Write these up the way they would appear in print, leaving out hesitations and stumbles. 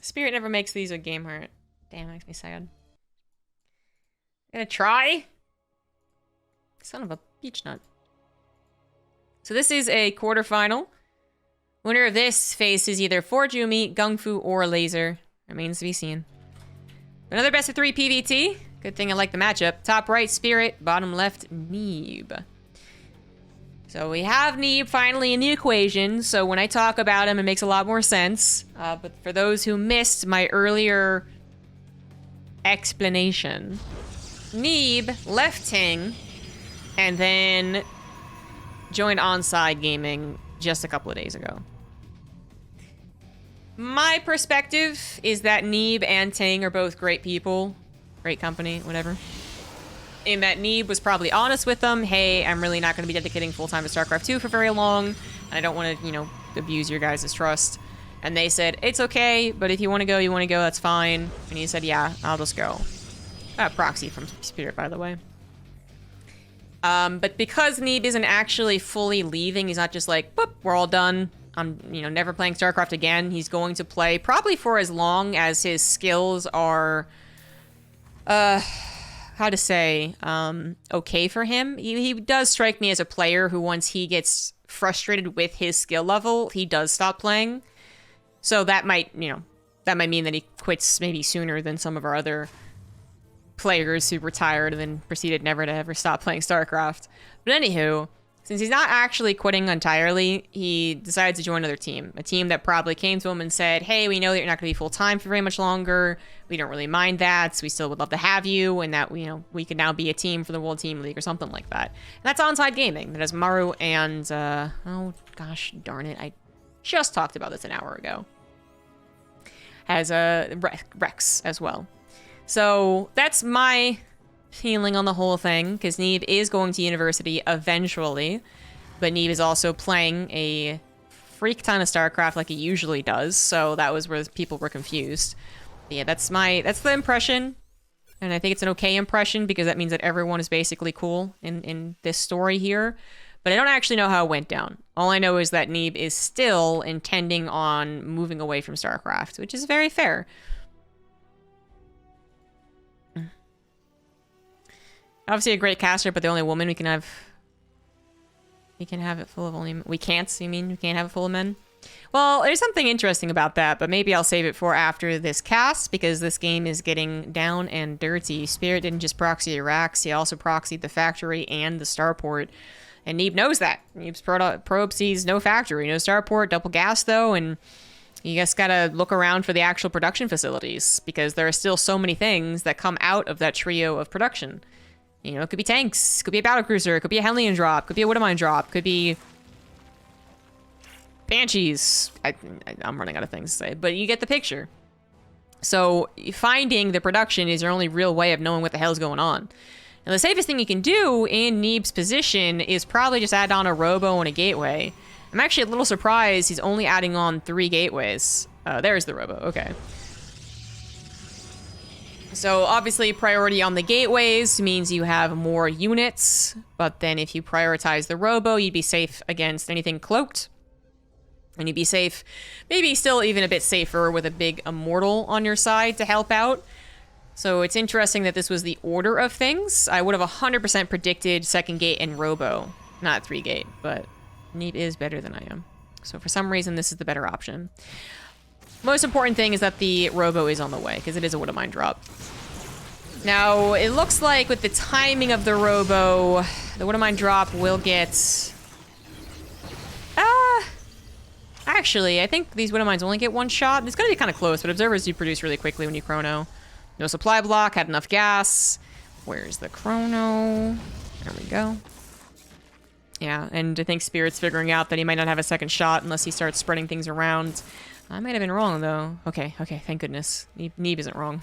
Spirit never makes these a game heart. Damn, that makes me sad. Gonna try? Son of a peach nut. So this is a quarterfinal. Winner of this faces either Forjumi, Gung Fu, or Laser. Remains to be seen. Another best of 3 PVT. Good thing I like the matchup. Top right, Spirit. Bottom left, Neeb. So we have Neeb finally in the equation. So when I talk about him, it makes a lot more sense. But for those who missed my earlier explanation, Neeb left Ting and then joined Onside Gaming just a couple of days ago. My perspective is that Neeb and Ting are both great people. Great company, whatever. And that Neeb was probably honest with them. Hey, I'm really not going to be dedicating full-time to StarCraft 2 for very long. And I don't want to, you know, abuse your guys' trust. And they said, it's okay, but if you want to go, that's fine. And he said, yeah, I'll just go. Proxy from Spirit, by the way. But because Neeb isn't actually fully leaving, he's not just like, boop, we're all done. I'm, you know, never playing StarCraft again. He's going to play probably for as long as his skills are, how to say, okay for him. He does strike me as a player who, once he gets frustrated with his skill level, he does stop playing. So that might, you know, that might mean that he quits maybe sooner than some of our other players who retired and then proceeded never to ever stop playing StarCraft. But anywho, since he's not actually quitting entirely, he decides to join another team. A team that probably came to him and said, hey, we know that you're not going to be full-time for very much longer. We don't really mind that. So we still would love to have you. And that, you know, we could now be a team for the World Team League or something like that. And that's Onside Gaming. That has Maru and, oh, gosh darn it. I just talked about this an hour ago. Has Rex as well. So that's my feeling on the whole thing, because Neeb is going to university eventually, but Neeb is also playing a freak ton of StarCraft like he usually does, so that was where people were confused. But yeah, that's the impression, and I think it's an okay impression, because that means that everyone is basically cool in this story here, but I don't actually know how it went down. All I know is that Neeb is still intending on moving away from StarCraft, which is very fair. Obviously a great caster, but the only woman we can have it full of only... We can't have it full of men? Well, there's something interesting about that, but maybe I'll save it for after this cast, because this game is getting down and dirty. Spirit didn't just proxy Iraqs, he also proxied the factory and the starport. And Neeb knows that. Neeb's probe sees no factory, no starport, double gas though, and you just gotta look around for the actual production facilities, because there are still so many things that come out of that trio of production. You know, it could be tanks, could be a battlecruiser, it could be a Hellion drop, could be a Widowmine drop, could be Banshees. I'm running out of things to say, but you get the picture. So finding the production is your only real way of knowing what the hell's going on. And the safest thing you can do in Neeb's position is probably just add on a robo and a gateway. I'm actually a little surprised he's only adding on 3 gateways. There's the robo, okay. So obviously priority on the gateways means you have more units, but then if you prioritize the robo, you'd be safe against anything cloaked. And you'd be safe, maybe still even a bit safer with a big immortal on your side to help out. So it's interesting that this was the order of things. I would have 100% predicted second gate and robo, not 3 gate, but Neeb is better than I am. So for some reason, this is the better option. Most important thing is that the robo is on the way, because it is a Widowmine drop. Now, it looks like with the timing of the robo, the Widowmine drop will get... Actually, I think these Widowmines only get 1 shot. It's going to be kind of close, but observers do produce really quickly when you chrono. No supply block, had enough gas. Where's the chrono? There we go. Yeah, and I think Spirit's figuring out that he might not have a second shot unless he starts spreading things around. I might have been wrong, though. Okay, thank goodness. Neeb isn't wrong.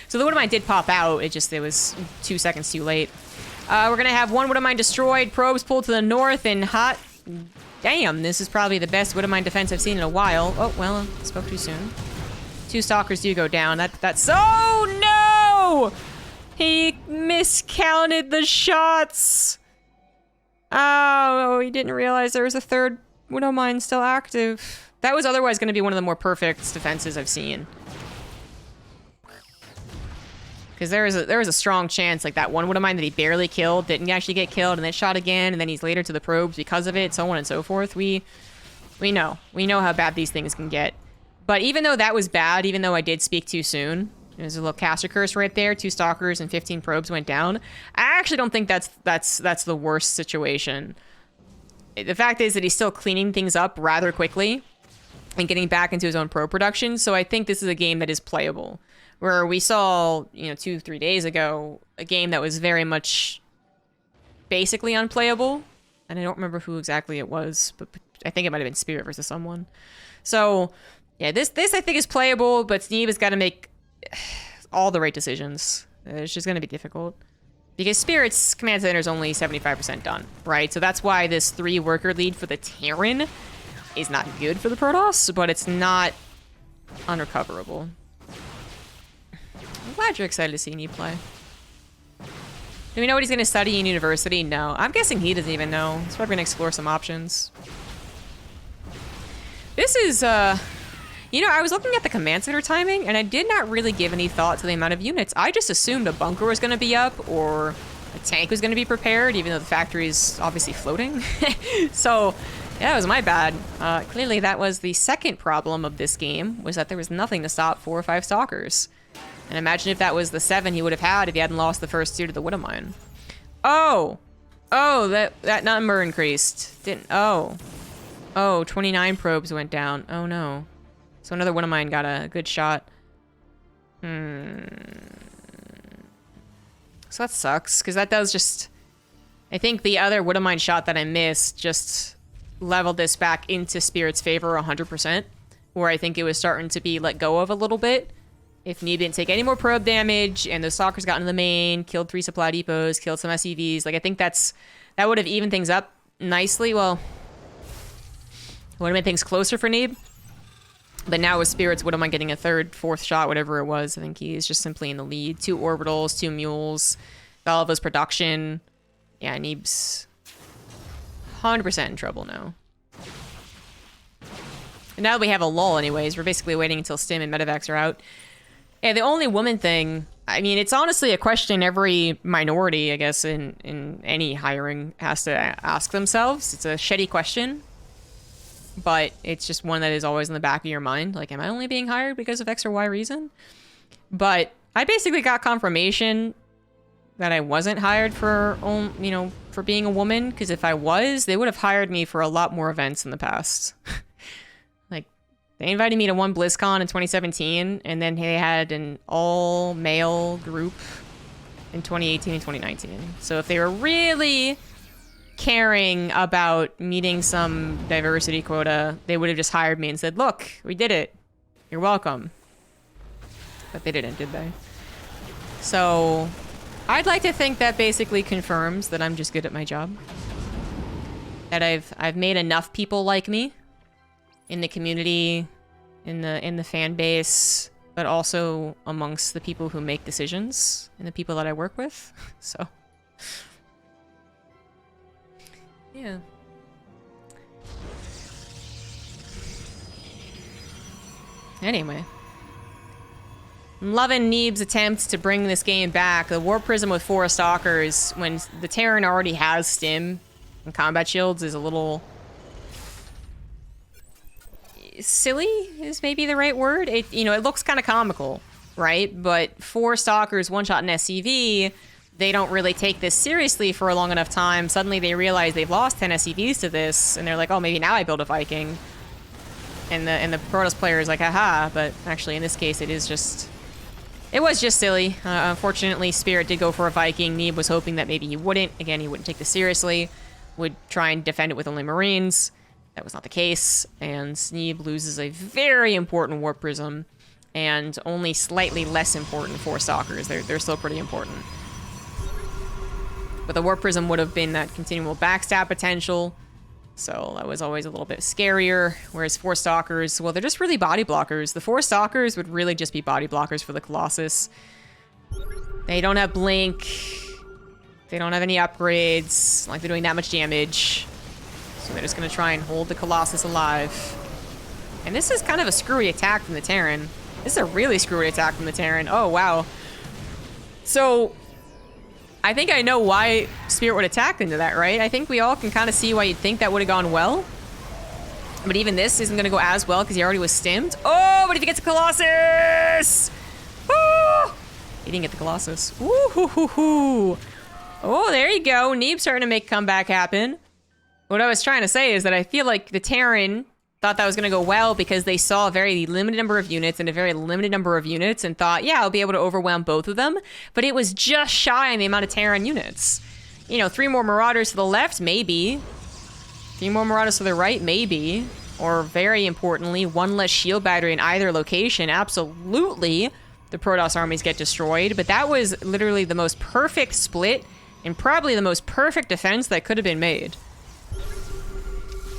So the Widowmine did pop out, it was 2 seconds too late. We're gonna have 1 Widowmine destroyed, probes pulled to the north, and hot... Damn, this is probably the best Widowmine defense I've seen in a while. Oh, well, I spoke too soon. 2 stalkers do go down. That's... Oh, no! He miscounted the shots! Oh, he didn't realize there was a 3rd Widowmine still active. That was otherwise going to be one of the more perfect defenses I've seen. Because there was a strong chance, like that one would have mine that he barely killed, didn't actually get killed, and then shot again, and then he's later to the probes because of it, so on and so forth. We know how bad these things can get. But even though that was bad, even though I did speak too soon, there's a little caster curse right there. 2 stalkers and 15 probes went down. I actually don't think that's the worst situation. The fact is that he's still cleaning things up rather quickly and getting back into his own pro production. So I think this is a game that is playable. Where we saw, 2-3 days ago, a game that was very much basically unplayable. And I don't remember who exactly it was, but I think it might have been Spirit versus someone. So yeah, this I think is playable, but Neeb has got to make all the right decisions. It's just going to be difficult. Because Spirit's command center is only 75% done, right? So that's why this 3 worker lead for the Terran is not good for the Protoss, but it's not unrecoverable. I'm glad you're excited to see Neeb play. Do we know what he's going to study in university? No. I'm guessing he doesn't even know. He's probably going to explore some options. This is, I was looking at the command center timing, and I did not really give any thought to the amount of units. I just assumed a bunker was going to be up, or a tank was going to be prepared, even though the factory is obviously floating. So, yeah, it was my bad. Clearly, that was the second problem of this game, was that there was nothing to stop 4 or 5 stalkers. And imagine if that was the 7 he would have had if he hadn't lost the first 2 to the Widowmine. Oh, that number increased. Oh, 29 probes went down. Oh no. So another Widowmine got a good shot. So that sucks, because that does just... I think the other Widowmine shot that I missed just leveled this back into Spirit's favor 100%, where I think it was starting to be let go of a little bit. If Neeb didn't take any more probe damage, and the stalkers got into the main, killed 3 supply depots, killed some SCVs, like I think that would have evened things up nicely. Well, would have made things closer for Neeb. But now with Spirits, what am I getting a 3rd, 4th shot, whatever it was? I think he's just simply in the lead. 2 orbitals, 2 mules, Valva's production. Yeah, Neeb's 100% in trouble now. And now that we have a lull anyways, we're basically waiting until Stim and Medivacs are out. Yeah, the only woman thing, I mean, it's honestly a question every minority, I guess, in any hiring has to ask themselves. It's a shitty question, but it's just one that is always in the back of your mind. Like, am I only being hired because of X or Y reason? But I basically got confirmation that I wasn't hired for, for being a woman, because if I was, they would have hired me for a lot more events in the past. They invited me to one BlizzCon in 2017, and then they had an all-male group in 2018 and 2019. So if they were really caring about meeting some diversity quota, they would have just hired me and said, look, we did it. You're welcome. But they didn't, did they? So I'd like to think that basically confirms that I'm just good at my job. That I've made enough people like me in the community, in the fan base, but also amongst the people who make decisions and the people that I work with. So, yeah. Anyway. I'm loving Neeb's attempts to bring this game back. The Warp Prism with 4 Stalkers, when the Terran already has Stim and combat shields, is a little... silly is maybe the right word. It looks kind of comical, right? But 4 stalkers, 1-shot an SCV, they don't really take this seriously for a long enough time. Suddenly they realize they've lost 10 SCVs to this, and they're like, oh, maybe now I build a Viking. And the Protoss player is like, haha, but actually in this case it was just silly. Unfortunately, Spirit did go for a Viking. Neeb was hoping that maybe he wouldn't. Again, he wouldn't take this seriously. Would try and defend it with only Marines. That was not the case, and Neeb loses a very important Warp Prism, and only slightly less important 4 Stalkers. They're still pretty important. But the Warp Prism would have been that continual backstab potential, so that was always a little bit scarier, whereas 4 Stalkers, well, they're just really body blockers. The 4 Stalkers would really just be body blockers for the Colossus. They don't have Blink, they don't have any upgrades, like they're doing that much damage. So they're just going to try and hold the Colossus alive. And this is kind of a screwy attack from the Terran. This is a really screwy attack from the Terran. Oh, wow. So, I think I know why Spirit would attack into that, right? I think we all can kind of see why you'd think that would have gone well. But even this isn't going to go as well because he already was stimmed. Oh, but if he gets a Colossus! Woo! He didn't get the Colossus. Woo-hoo-hoo-hoo. Oh, there you go. Neeb starting to make comeback happen. What I was trying to say is that I feel like the Terran thought that was going to go well because they saw a very limited number of units and a very limited number of units and thought, yeah, I'll be able to overwhelm both of them. But it was just shy on the amount of Terran units. You know, 3 more Marauders to the left, maybe. 3 more Marauders to the right, maybe. Or very importantly, 1 less shield battery in either location. Absolutely, the Protoss armies get destroyed. But that was literally the most perfect split and probably the most perfect defense that could have been made.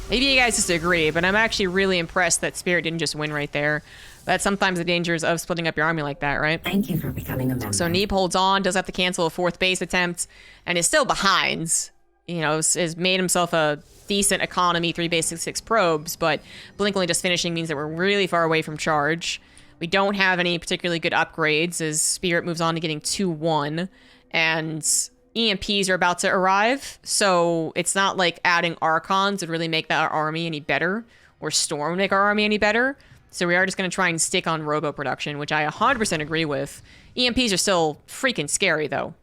Maybe you guys disagree, but I'm actually really impressed that Spirit didn't just win right there. That's sometimes the dangers of splitting up your army like that, right? Thank you for becoming a member. So Neeb holds on, does have to cancel a 4th base attempt, and is still behind. You know, has made himself a decent economy 3 base 6 probes, but Blink only just finishing means that we're really far away from charge. We don't have any particularly good upgrades as Spirit moves on to getting 2-1, and EMPs are about to arrive, so it's not like adding Archons would really make that army any better, or Storm would make our army any better. So we are just going to try and stick on Robo production, which I 100% agree with. EMPs are still freaking scary, though,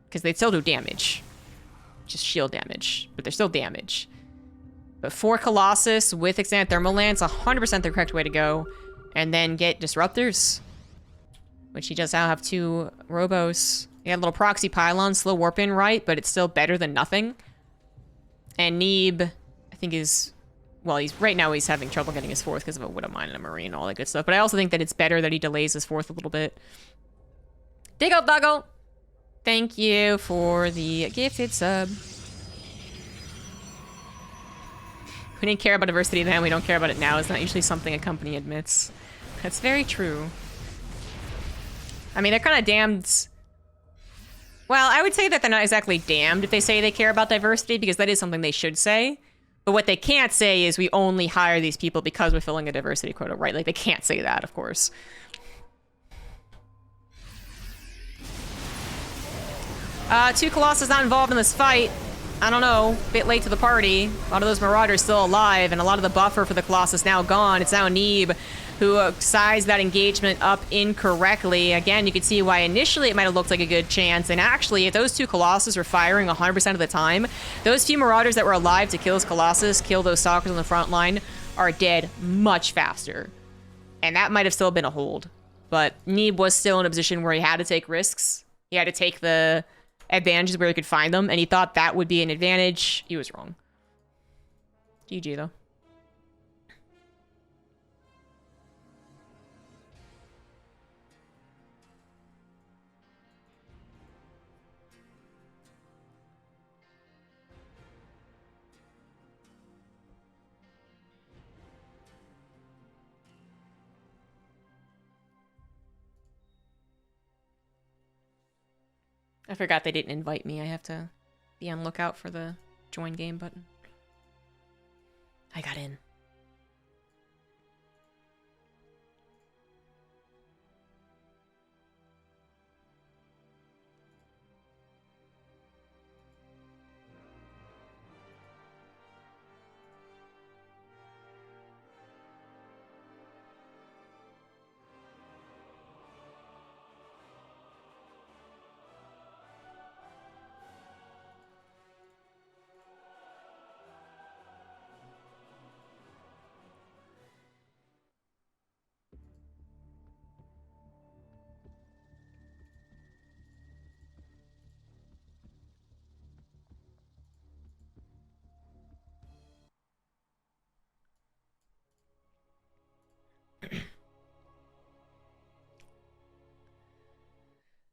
because they still do damage. Just shield damage, but they're still damage. But 4 Colossus with Extended Thermal Lance, 100% the correct way to go. And then get Disruptors, which he does now have 2 Robos. He had a little proxy pylon, slow warp in, right? But it's still better than nothing. And Neeb, I think is, well, right now he's having trouble getting his 4th because of a Widow Mine and a Marine and all that good stuff. But I also think that it's better that he delays his 4th a little bit. Diggle Duggle, thank you for the gifted sub. We didn't care about diversity then, we don't care about it now. It's not usually something a company admits. That's very true. I mean, they're kind of damned. Well, I would say that they're not exactly damned if they say they care about diversity, because that is something they should say. But what they can't say is we only hire these people because we're filling a diversity quota, right? Like, they can't say that, of course. 2 Colossus not involved in this fight. I don't know, a bit late to the party. A lot of those Marauders still alive, and a lot of the buffer for the Colossus now gone. It's now Neeb who sized that engagement up incorrectly. Again, you can see why initially it might have looked like a good chance, and actually, if those 2 Colossus were firing 100% of the time, those few Marauders that were alive to kill this Colossus, kill those Stalkers on the front line, are dead much faster. And that might have still been a hold. But Neeb was still in a position where he had to take risks. He had to take the advantages where he could find them, and he thought that would be an advantage. He was wrong. GG, though. I forgot they didn't invite me. I have to be on lookout for the join game button. I got in.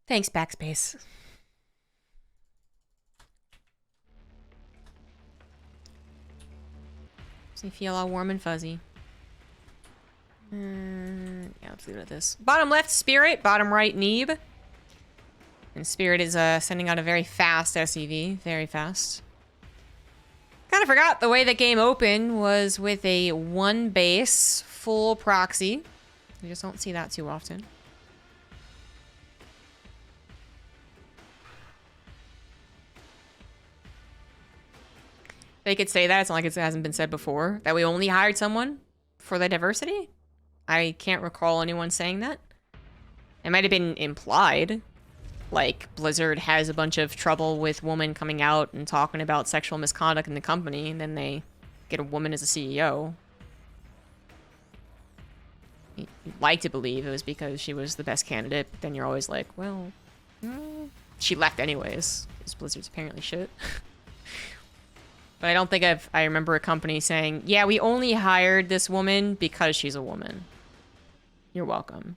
Thanks, Backspace. So you feel all warm and fuzzy. Yeah, let's leave it at this. Bottom left, Spirit. Bottom right, Neeb. And Spirit is sending out a very fast SEV. Very fast. Kind of forgot the way the game opened was with a 1 base full proxy. You just don't see that too often. they could say that. It's not like it hasn't been said before. That we only hired someone for the diversity. I can't recall anyone saying that. It might have been implied. Like, Blizzard has a bunch of trouble with women coming out and talking about sexual misconduct in the company, and then they get a woman as a CEO. You'd like to believe it was because she was the best candidate, but then you're always like, well, she left anyways, because Blizzard's apparently shit. But I don't think I remember a company saying, yeah, we only hired this woman because she's a woman. You're welcome.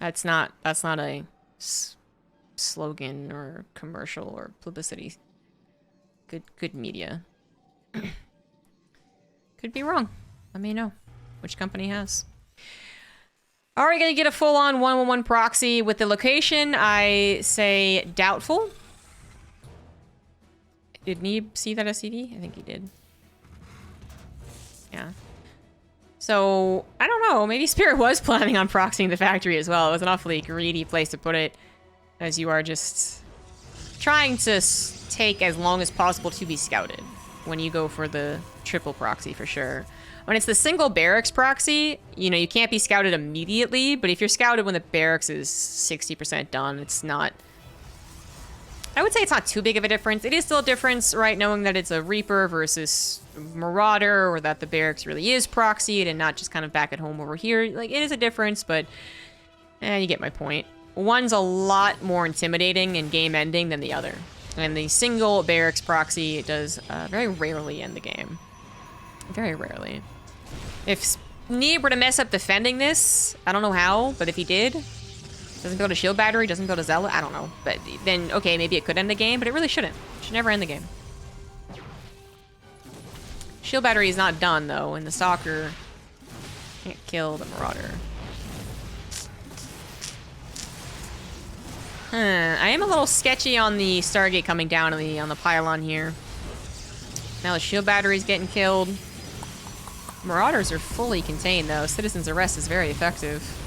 That's not a slogan or commercial or publicity. Good media. Could be wrong. Let me know which company has. Are we gonna get a full-on 1-1-1 proxy with the location? I say doubtful. Did Neeb see that SCD? I think he did. Yeah. So, I don't know. Maybe Spirit was planning on proxying the factory as well. It was an awfully greedy place to put it, as you are just trying to take as long as possible to be scouted when you go for the triple proxy for sure. When it's the single barracks proxy, you know, you can't be scouted immediately, but if you're scouted when the barracks is 60% done, it's not... I would say it's not too big of a difference. It is still a difference, right, knowing that it's a Reaper versus Marauder, or that the barracks really is proxied and not just kind of back at home over here. Like, it is a difference, but you get my point. One's a lot more intimidating and game-ending than the other. And the single barracks proxy does very rarely end the game. Very rarely. If Neeb were to mess up defending this, I don't know how, but if he did... Doesn't build a shield battery, doesn't build a zealot, I don't know. But then, okay, maybe it could end the game, but it really shouldn't. It should never end the game. Shield battery is not done, though, and the Stalker can't kill the Marauder. I am a little sketchy on the Stargate coming down on the pylon here. Now the shield battery's getting killed. Marauders are fully contained, though. Citizen's Arrest is very effective.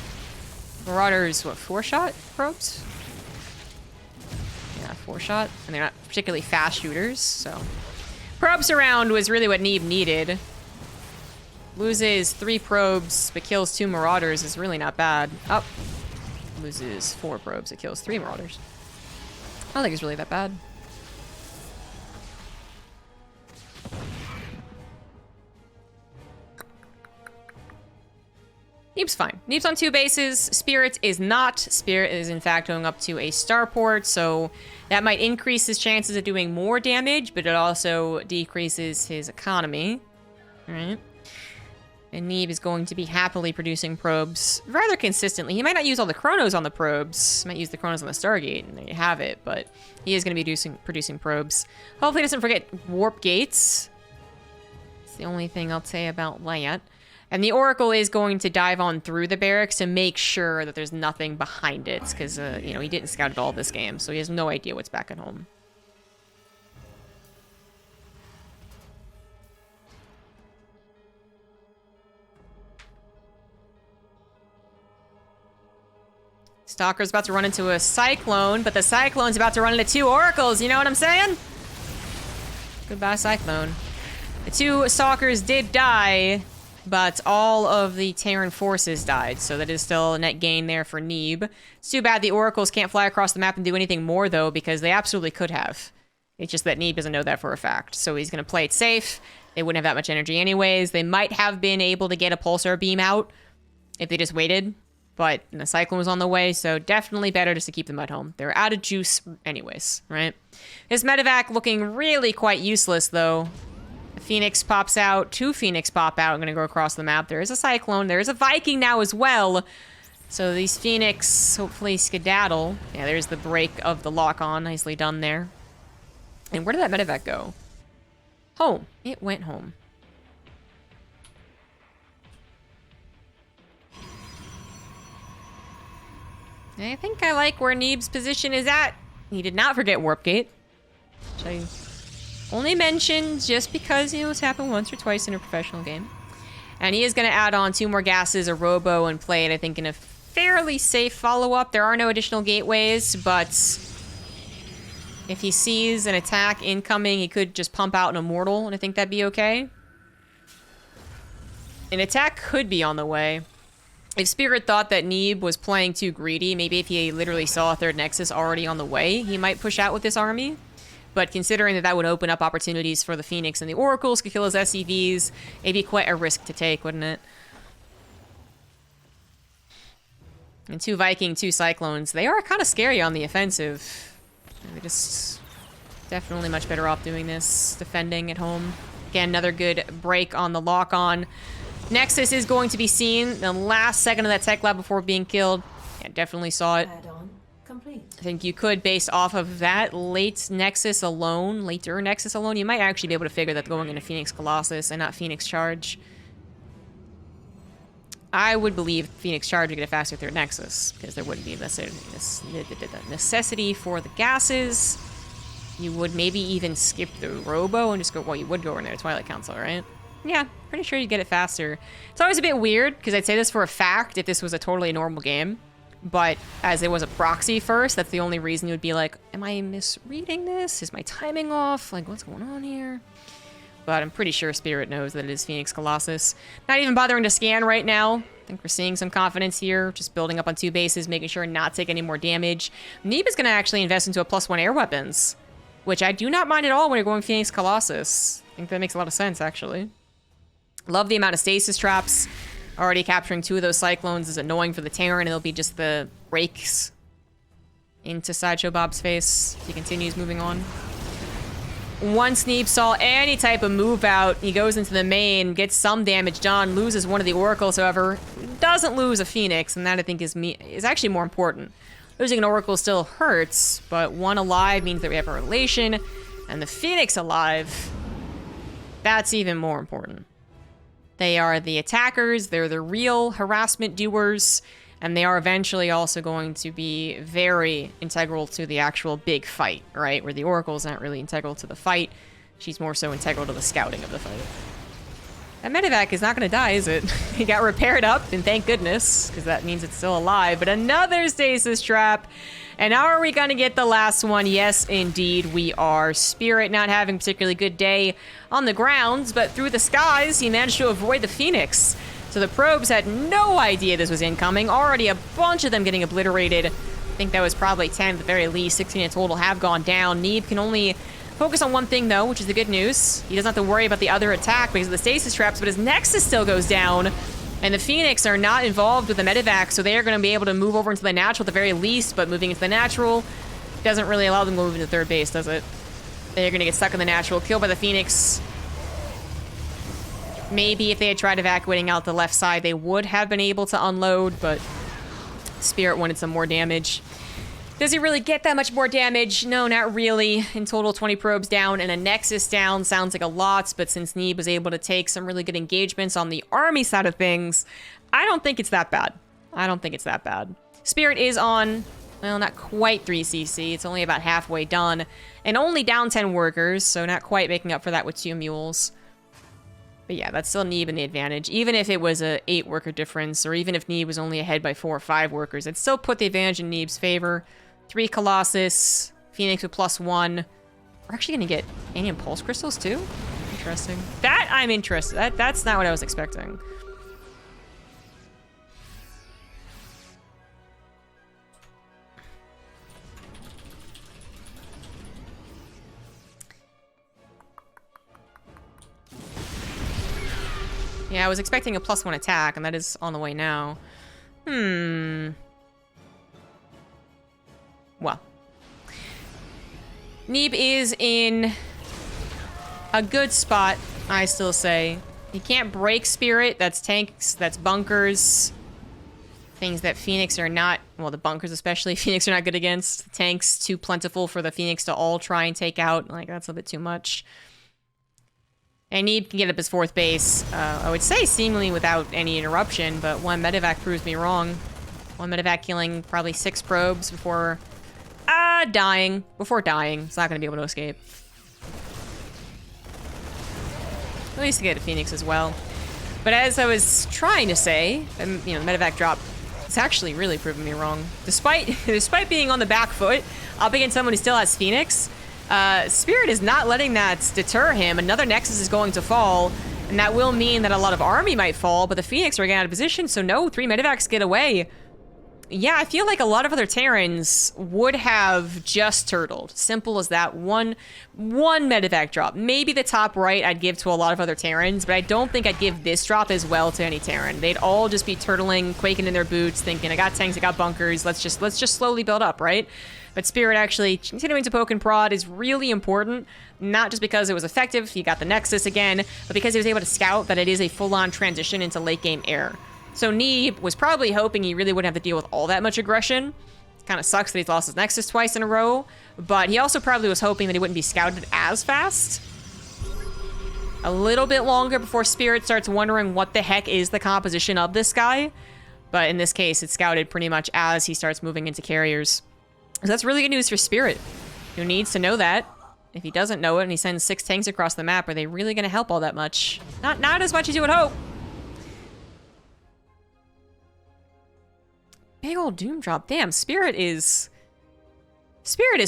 Marauders, what, 4-shot probes? Yeah, 4-shot. And they're not particularly fast shooters, so... Probes around was really what Neeb needed. Loses 3 probes, but kills 2 Marauders is really not bad. Oh. Loses 4 probes, it kills 3 Marauders. I don't think it's really that bad. Neeb's fine. Neeb's on 2 bases. Spirit is not. Spirit is, in fact, going up to a starport, so that might increase his chances of doing more damage, but it also decreases his economy. Alright. And Neeb is going to be happily producing probes rather consistently. He might not use all the chronos on the probes. He might use the chronos on the Stargate, and there you have it, but he is going to be producing probes. Hopefully he doesn't forget warp gates. That's the only thing I'll say about that. And the Oracle is going to dive on through the barracks to make sure that there's nothing behind it, because, you know, he didn't scout at all this game, so he has no idea what's back at home. Stalker's about to run into a Cyclone, but the Cyclone's about to run into 2 Oracles, you know what I'm saying? Goodbye, Cyclone. The 2 Stalkers did die, but all of the Terran forces died, so that is still a net gain there for Neeb. It's too bad the Oracles can't fly across the map and do anything more, though, because they absolutely could have. It's just that Neeb doesn't know that for a fact, so he's going to play it safe. They wouldn't have that much energy anyways. They might have been able to get a Pulsar beam out if they just waited, but the Cyclone was on the way, so definitely better just to keep them at home. They're out of juice anyways, right? His medevac looking really quite useless, though. Phoenix pops out. 2 Phoenix pop out. I'm going to go across the map. There is a Cyclone. There is a Viking now as well. So these Phoenix hopefully skedaddle. Yeah, there's the break of the lock-on. Nicely done there. And where did that medevac go? Home. It went home. I think I like where Neeb's position is at. He did not forget Warp Gate, which I only mentioned just because, you know, it's happened once or twice in a professional game. And he is going to add on 2 more gases, a Robo, and play it, I think, in a fairly safe follow-up. There are no additional gateways, but If he sees an attack incoming, he could just pump out an Immortal, and I think that'd be okay. An attack could be on the way. If Spirit thought that Neeb was playing too greedy, maybe if he literally saw a third Nexus already on the way, he might push out with this army. But considering that that would open up opportunities for the Phoenix and the Oracles, could kill his SCVs, it'd be quite a risk to take, wouldn't it? And 2 Viking, 2 Cyclones, they are kind of scary on the offensive. They're just definitely much better off doing this, defending at home. Again, another good break on the lock-on. Nexus is going to be seen the last second of that tech lab before being killed. Yeah, definitely saw it. Complete. I think you could, based off of that later Nexus alone, you might actually be able to figure that going into Phoenix Colossus and not Phoenix Charge. I would believe Phoenix Charge would get a faster third Nexus, because there wouldn't be the necessity for the gases. You would maybe even skip the Robo and just go, well, you would go in there, Twilight Council, right? Yeah, pretty sure you'd get it faster. It's always a bit weird, because I'd say this for a fact if this was a totally normal game. But as it was a proxy first, that's the only reason you would be like, am I misreading this? Is my timing off? Like, what's going on here? But I'm pretty sure Spirit knows that it is Phoenix Colossus. Not even bothering to scan right now. I think we're seeing some confidence here. Just building up on 2 bases, making sure not to take any more damage. Neeb is going to actually invest into a +1 air weapons, which I do not mind at all when you're going Phoenix Colossus. I think that makes a lot of sense, actually. Love the amount of stasis traps. Already capturing 2 of those Cyclones is annoying for the Terran, and it'll be just the rakes into Sideshow Bob's face if he continues moving on. Once Neeb saw any type of move out, he goes into the main, gets some damage done, loses one of the Oracles, however, doesn't lose a Phoenix, and that I think is actually more important. Losing an Oracle still hurts, but 1 alive means that we have a relation, and the Phoenix alive, that's even more important. They are the attackers, they're the real harassment doers, and they are eventually also going to be very integral to the actual big fight, right? Where the Oracle's not really integral to the fight, she's more so integral to the scouting of the fight. That medevac is not going to die, is it? He got repaired up, and thank goodness, because that means it's still alive. But another stasis trap. And now are we going to get the last one? Yes, indeed, we are. Spirit not having a particularly good day on the grounds, but through the skies, he managed to avoid the Phoenix. So the probes had no idea this was incoming. Already a bunch of them getting obliterated. I think that was probably 10 at the very least. 16 in total have gone down. Neeb can only focus on one thing, though, which is the good news. He doesn't have to worry about the other attack because of the stasis traps, but his Nexus still goes down. And the Phoenix are not involved with the medevac, so they are going to be able to move over into the natural at the very least, but moving into the natural doesn't really allow them to move into third base, does it? They're going to get stuck in the natural, killed by the Phoenix. Maybe if they had tried evacuating out the left side, they would have been able to unload, but Spirit wanted some more damage. Does he really get that much more damage? No, not really. In total, 20 probes down and a Nexus down. Sounds like a lot, but since Neeb was able to take some really good engagements on the army side of things, I don't think it's that bad. I don't think it's that bad. Spirit is on, well, not quite 3 CC. It's only about halfway done. And only down 10 workers, so not quite making up for that with 2 mules. But yeah, that's still Neeb in the advantage. Even if it was a 8 worker difference, or even if Neeb was only ahead by 4 or 5 workers, it still put the advantage in Neeb's favor. 3 Colossus, Phoenix with +1. We're actually going to get Anium Pulse Crystals too? Interesting. That I'm interested. That's not what I was expecting. Yeah, I was expecting a +1 attack, and that is on the way now. Well. Neeb is in a good spot, I still say. He can't break Spirit. That's tanks, that's bunkers. Things that Phoenix are not, well, the bunkers especially, Phoenix are not good against. Tanks too plentiful for the Phoenix to all try and take out. Like, that's a bit too much. And Neeb can get up his 4th base, I would say seemingly without any interruption, but 1 medevac proves me wrong. 1 medevac killing probably 6 probes before dying. Before dying. It's not going to be able to escape. At least to get a Phoenix as well. But as I was trying to say, you know, the medevac drop, it's actually really proving me wrong. Despite being on the back foot, up against someone who still has Phoenix, Spirit is not letting that deter him. Another Nexus is going to fall, and that will mean that a lot of army might fall, but the Phoenix are getting out of position, so no, 3 medevacs get away. Yeah, I feel like a lot of other Terrans would have just turtled. Simple as that. One medevac drop. Maybe the top right I'd give to a lot of other Terrans, but I don't think I'd give this drop as well to any Terran. They'd all just be turtling, quaking in their boots, thinking, I got tanks, I got bunkers, let's just slowly build up, right? But Spirit actually continuing to poke and prod is really important, not just because it was effective, he got the Nexus again, but because he was able to scout that it is a full-on transition into late-game air. So Neeb was probably hoping he really wouldn't have to deal with all that much aggression. Kind of sucks that he's lost his Nexus twice in a row, but he also probably was hoping that he wouldn't be scouted as fast. A little bit longer before Spirit starts wondering what the heck is the composition of this guy. But in this case, it's scouted pretty much as he starts moving into carriers. So that's really good news for Spirit, who needs to know that. If he doesn't know it and he sends 6 tanks across the map, are they really going to help all that much? Not as much as you would hope. Big old Doom drop. Damn, Spirit is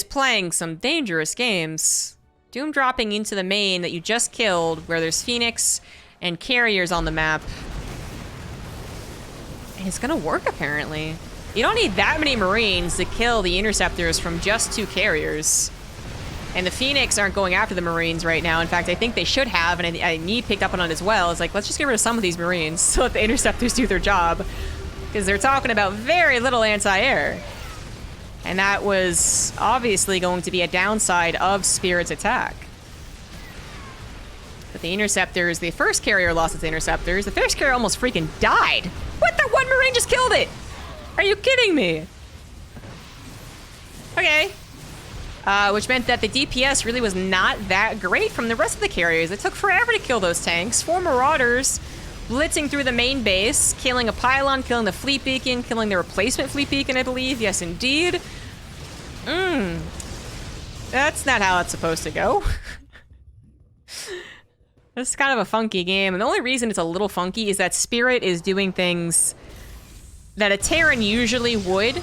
playing some dangerous games. Doom dropping into the main that you just killed, where there's Phoenix and carriers on the map. And it's gonna work, apparently. You don't need that many Marines to kill the interceptors from just 2 carriers. And the Phoenix aren't going after the Marines right now. In fact, I think they should have, and I Neeb picked up on it as well. It's like, let's just get rid of some of these Marines so that the interceptors do their job. Because they're talking about very little anti-air. And that was obviously going to be a downside of Spirit's attack. But the interceptors, the first carrier lost its interceptors. The first carrier almost freaking died. What? The 1 Marine just killed it! Are you kidding me? Okay. Which meant that the DPS really was not that great from the rest of the carriers. It took forever to kill those tanks. 4 Marauders blitzing through the main base, killing a pylon, killing the fleet beacon, killing the replacement fleet beacon, I believe. Yes, indeed. That's not how it's supposed to go. It's kind of a funky game, and the only reason it's a little funky is that Spirit is doing things that a Terran usually would,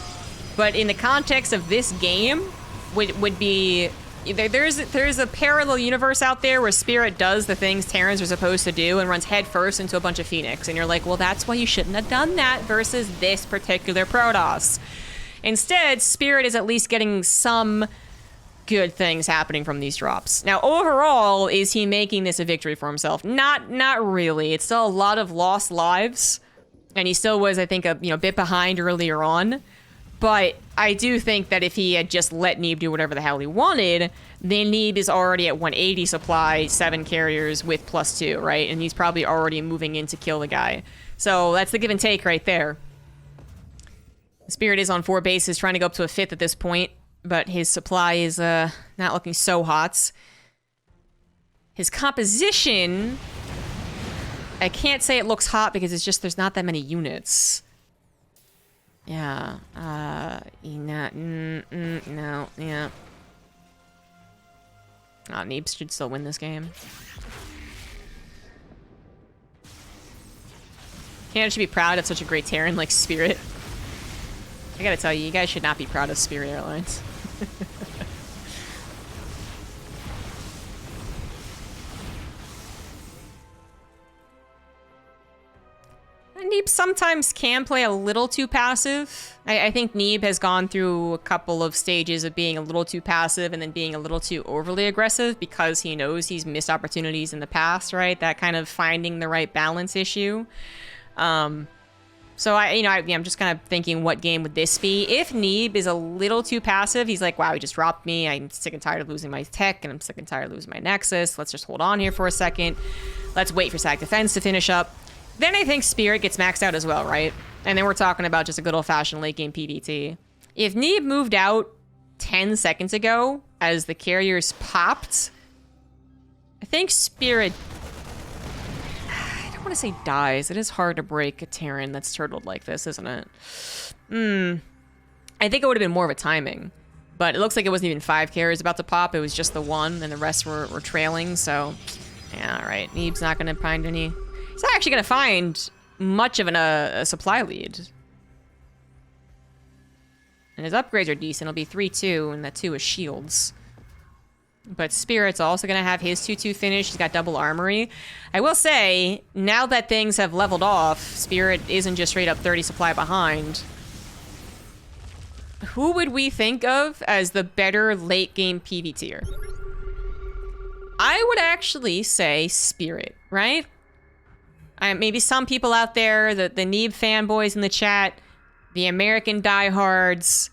but in the context of this game, would be... There's a parallel universe out there where Spirit does the things Terrans are supposed to do and runs headfirst into a bunch of Phoenix. And you're like, well, that's why you shouldn't have done that versus this particular Protoss. Instead, Spirit is at least getting some good things happening from these drops. Now, overall, is he making this a victory for himself? Not really. It's still a lot of lost lives. And he still was, I think, a bit behind earlier on. But I do think that if he had just let Neeb do whatever the hell he wanted, then Neeb is already at 180 supply, 7 carriers with +2, right? And he's probably already moving in to kill the guy. So that's the give and take right there. Spirit is on 4 bases, trying to go up to a 5th at this point, but his supply is not looking so hot. His composition, I can't say it looks hot because it's just there's not that many units. Yeah, no, yeah. Oh, Neeb should still win this game. Canada should be proud of such a great Terran like Spirit. I gotta tell you, you guys should not be proud of Spirit Airlines. Neeb sometimes can play a little too passive. I think Neeb has gone through a couple of stages of being a little too passive and then being a little too overly aggressive because he knows he's missed opportunities in the past, right? That kind of finding the right balance issue. So I'm just kind of thinking, what game would this be? If Neeb is a little too passive, he's like, wow, he just dropped me. I'm sick and tired of losing my tech, and I'm sick and tired of losing my Nexus. Let's just hold on here for a second. Let's wait for SAC Defense to finish up. Then I think Spirit gets maxed out as well, right? And then we're talking about just a good old-fashioned late-game PvT. If Neeb moved out 10 seconds ago as the carriers popped, I think Spirit... I don't want to say dies. It is hard to break a Terran that's turtled like this, isn't it? I think it would have been more of a timing. But it looks like it wasn't even 5 carriers about to pop. It was just the 1, and the rest were trailing, so... Yeah, all right. Neeb's not going to find any... He's not actually going to find much of a supply lead. And his upgrades are decent. It'll be 3-2, and that 2 is shields. But Spirit's also going to have his 2-2 finish. He's got double armory. I will say, now that things have leveled off, Spirit isn't just straight up 30 supply behind. Who would we think of as the better late game PvTer? I would actually say Spirit, right? Maybe some people out there, the Neeb fanboys in the chat, the American diehards,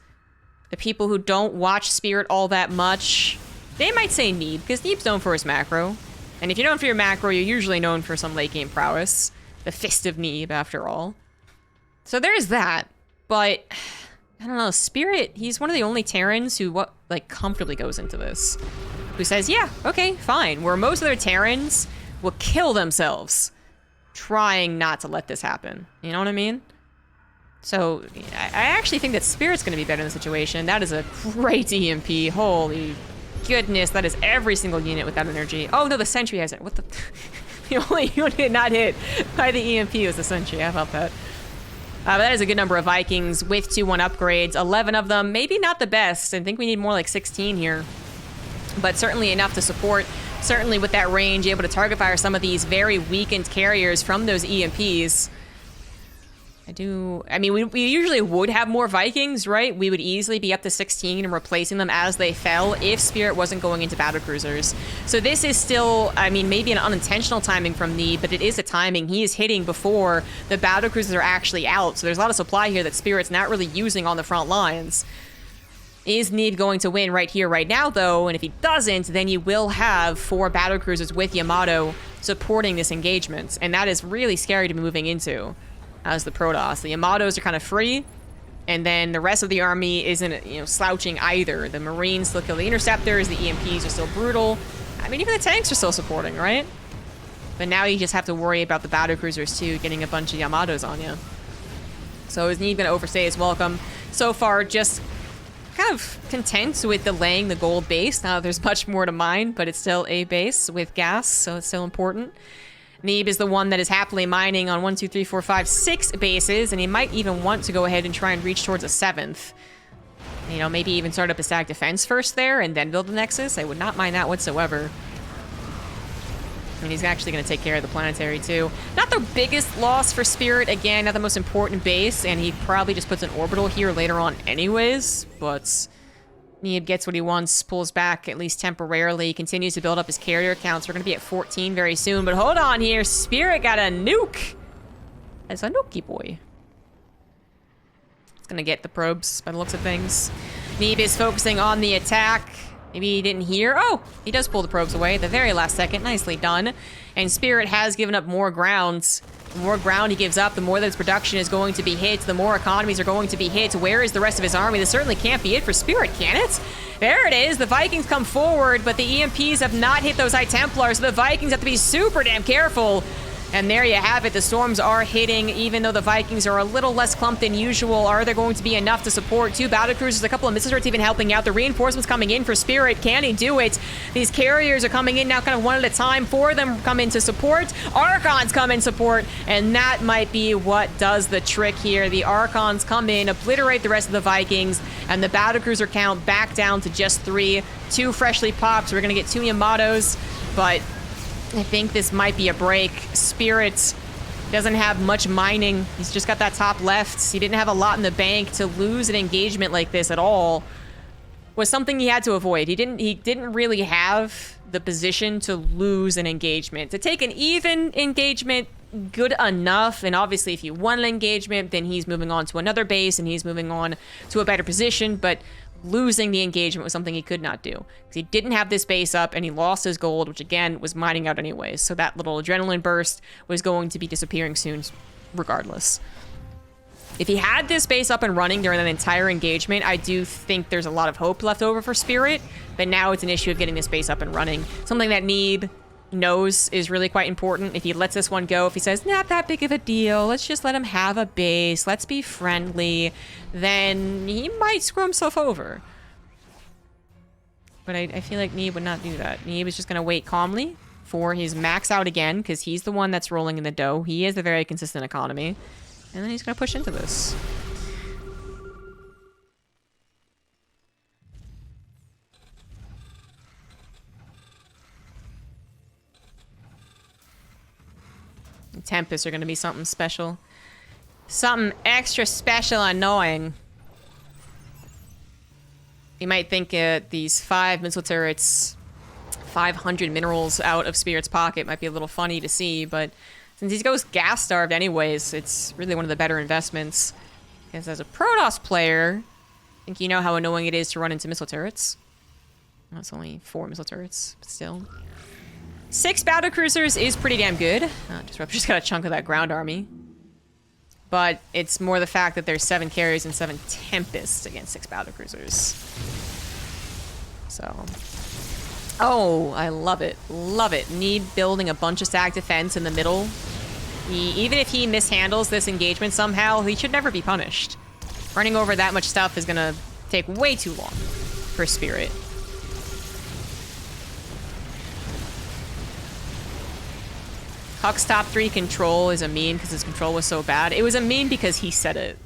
the people who don't watch Spirit all that much, they might say Neeb, because Neeb's known for his macro. And if you're known for your macro, you're usually known for some late game prowess. The Fist of Neeb, after all. So there's that. But, I don't know, Spirit, he's one of the only Terrans who, comfortably goes into this. Who says, yeah, okay, fine. Where most of their Terrans will kill themselves trying not to let this happen. You know what I mean? So, I actually think that Spirit's going to be better in the situation. That is a great EMP. Holy goodness, that is every single unit with that energy. Oh, no, the Sentry has it. What the... The only unit not hit by the EMP was the Sentry. How about that? But that is a good number of Vikings with 2-1 upgrades. 11 of them, maybe not the best. I think we need more like 16 here. But certainly enough to support. Certainly with that range, able to target fire some of these very weakened carriers from those EMPs. I mean, we usually would have more Vikings, right? We would easily be up to 16 and replacing them as they fell if Spirit wasn't going into battlecruisers. So this is still, I mean, maybe an unintentional timing from Neeb, but it is a timing. He is hitting before the battlecruisers are actually out. So there's a lot of supply here that Spirit's not really using on the front lines. Is Neeb going to win right here, right now, though? And if he doesn't, then you will have 4 battlecruisers with Yamato supporting this engagement. And that is really scary to be moving into. As the Protoss. The Yamatos are kind of free, and then the rest of the army isn't, slouching either. The Marines still kill the Interceptors, the EMPs are still brutal. I mean, even the tanks are still supporting, right? But now you just have to worry about the battlecruisers, too, getting a bunch of Yamatos on you. So is Neeb going to overstay his welcome? So far, just kind of content with delaying the gold base. Now there's much more to mine, but it's still a base with gas, so it's still important. Neeb is the one that is happily mining on 1, 2, 3, 4, 5, 6 bases, and he might even want to go ahead and try and reach towards a 7th. Maybe even start up a stack defense first there, and then build the Nexus. I would not mind that whatsoever. And he's actually going to take care of the planetary, too. Not the biggest loss for Spirit. Again, not the most important base, and he probably just puts an orbital here later on anyways, but Neeb gets what he wants, pulls back at least temporarily, continues to build up his carrier counts. We're going to be at 14 very soon, but hold on here. Spirit got a nuke. That's a nukey boy. It's going to get the probes by the looks of things. Neeb is focusing on the attack. Maybe he didn't hear. Oh, he does pull the probes away at the very last second. Nicely done. And Spirit has given up more grounds. The more ground he gives up, the more that his production is going to be hit, the more economies are going to be hit. Where is the rest of his army? This certainly can't be it for Spirit, can it? There it is. The Vikings come forward, but the EMPs have not hit those High Templars, so the Vikings have to be super damn careful. And there you have it. The storms are hitting, even though the Vikings are a little less clumped than usual. Are there going to be enough to support 2 battlecruisers? A couple of missiles even helping out. The reinforcements coming in for Spirit. Can he do it? These carriers are coming in now kind of one at a time. 4 of them come in to support. Archons come in support. And that might be what does the trick here. The Archons come in, obliterate the rest of the Vikings, and the battlecruiser count back down to just 3. 2 freshly popped. So we're going to get 2 Yamatos, but I think this might be a break. Spirit doesn't have much mining. He's just got that top left. He didn't have a lot in the bank. To lose an engagement like this at all was something he had to avoid. He didn't really have the position to lose an engagement. To take an even engagement, good enough. And obviously if you won an engagement, then he's moving on to another base and he's moving on to a better position. But losing the engagement was something he could not do, because he didn't have this base up and he lost his gold, which again was mining out anyways. So that little adrenaline burst was going to be disappearing soon regardless. If he had this base up and running during that entire engagement, I do think there's a lot of hope left over for Spirit, but now it's an issue of getting this base up and running. Something that Neeb knows is really quite important. If he lets this one go, if he says, not that big of a deal, let's just let him have a base, let's be friendly, then he might screw himself over. But I feel like Neeb would not do that. Neeb is just going to wait calmly for his max out again, because he's the one that's rolling in the dough. He is a very consistent economy. And then he's going to push into this. Tempest are going to be something special. Something extra special annoying. You might think these 5 missile turrets, 500 minerals out of Spirit's pocket might be a little funny to see, but since he goes gas-starved anyways, it's really one of the better investments. Because as a Protoss player, I think you know how annoying it is to run into missile turrets. Well, it's only 4 missile turrets, but still. 6 battlecruisers is pretty damn good. Disrupt just got a chunk of that ground army. But it's more the fact that there's 7 carriers and 7 Tempests against 6 battlecruisers. So... oh, I love it. Love it. Neeb building a bunch of stack defense in the middle. Even if he mishandles this engagement somehow, he should never be punished. Running over that much stuff is gonna take way too long for Spirit. Huck's top 3 control is a meme because his control was so bad. It was a meme because he said it,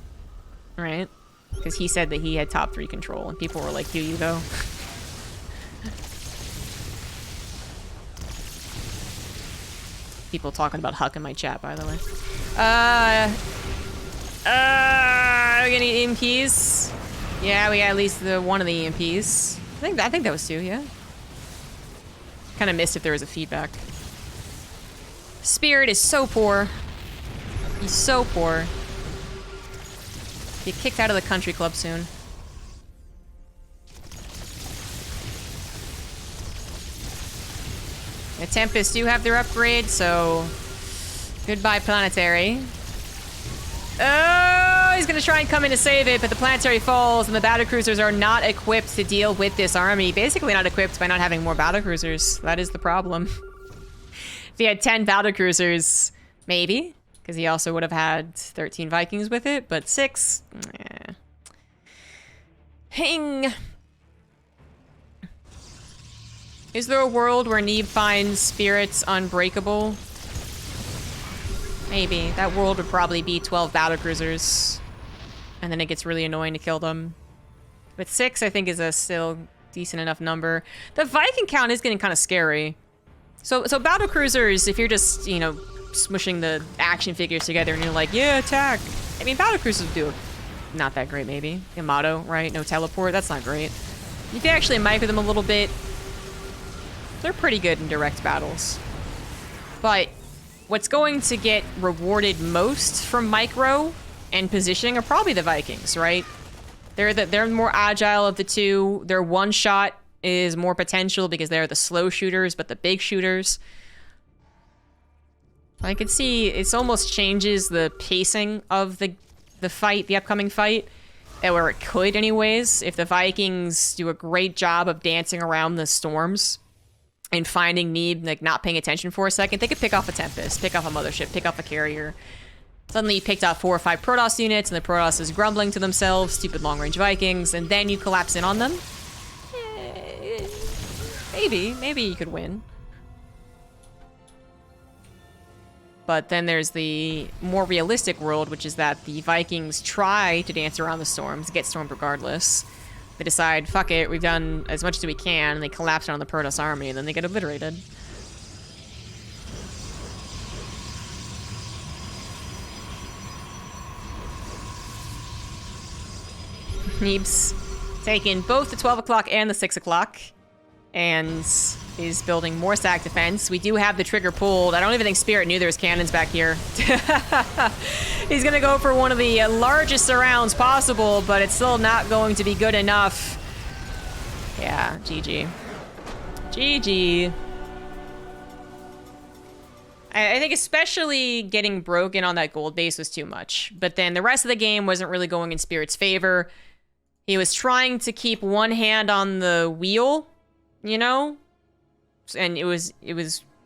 right? Because he said that he had top 3 control, and people were like, do you though? People talking about Huck in my chat, by the way. Are we gonna need EMPs? Yeah, we got at least one of the EMPs. I think that was 2, yeah. Kind of missed if there was a feedback. Spirit is so poor. He's so poor. Get kicked out of the country club soon. The Tempests do have their upgrade, so goodbye Planetary. Oh, he's gonna try and come in to save it, but the Planetary falls, and the battlecruisers are not equipped to deal with this army. Basically not equipped by not having more battlecruisers. That is the problem. If he had 10 battlecruisers, maybe, because he also would have had 13 Vikings with it, but 6, Hing. Is there a world where Neeb finds spirits unbreakable? Maybe. That world would probably be 12 battlecruisers. And then it gets really annoying to kill them. But 6, I think, is a still decent enough number. The Viking count is getting kind of scary. So battlecruisers, if you're just, you know, smushing the action figures together and you're like, yeah, attack. I mean, battlecruisers do not that great, maybe. Yamato, right? No teleport. That's not great. You can actually micro them a little bit. They're pretty good in direct battles. But what's going to get rewarded most from micro and positioning are probably the Vikings, right? They're more agile of the two. Their one shot is more potential because they're the slow shooters, but the big shooters. I can see it almost changes the pacing of the fight, the upcoming fight, or it could anyways, if the Vikings do a great job of dancing around the storms and finding Neeb, like, not paying attention for a second. They could pick off a Tempest, pick off a Mothership, pick off a Carrier. Suddenly you picked off 4 or 5 Protoss units, and the Protoss is grumbling to themselves, stupid long-range Vikings, and then you collapse in on them. Maybe you could win. But then there's the more realistic world, which is that the Vikings try to dance around the storms, get stormed regardless. They decide, fuck it, we've done as much as we can, and they collapse on the Protoss army, and then they get obliterated. Neeb's taken both the 12 o'clock and the 6 o'clock, and is building more stack defense. We do have the trigger pulled. I don't even think Spirit knew there was cannons back here. He's gonna go for one of the largest surrounds possible, but it's still not going to be good enough. Yeah, GG. GG. I think especially getting broken on that gold base was too much. But then the rest of the game wasn't really going in Spirit's favor. He was trying to keep one hand on the wheel, you know? And it was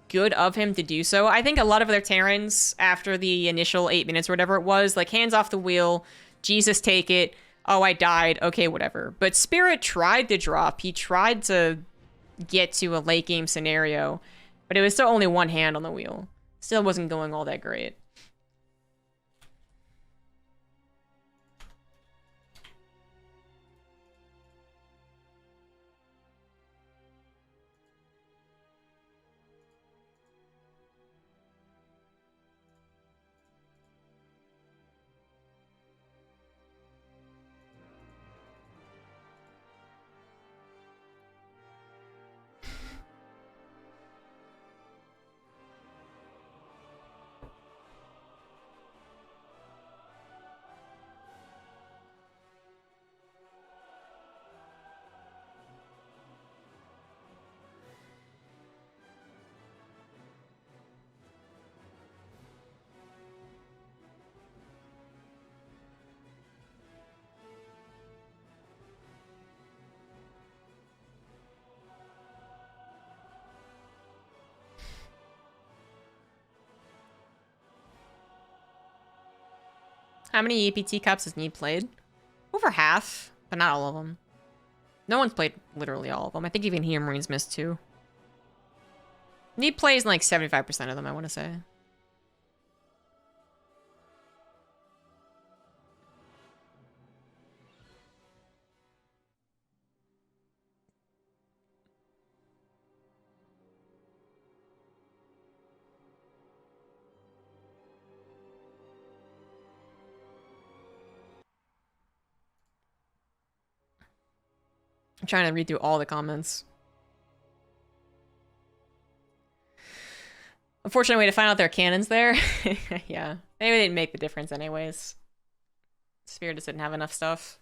good of him to do so. I think a lot of their Terrans, after the initial 8 minutes or whatever it was, like, hands off the wheel, Jesus take it, oh, I died, okay, whatever. But Spirit tried to drop. He tried to get to a late game scenario, but it was still only one hand on the wheel. Still wasn't going all that great. How many EPT cups has Neeb played? Over half, but not all of them. No one's played literally all of them. I think even he and Marines missed 2. Neeb plays in like 75% of them, I want to say. I'm trying to read through all the comments. Unfortunate way to find out there are cannons there. Yeah. Maybe they didn't make the difference anyways. Spirit just didn't have enough stuff.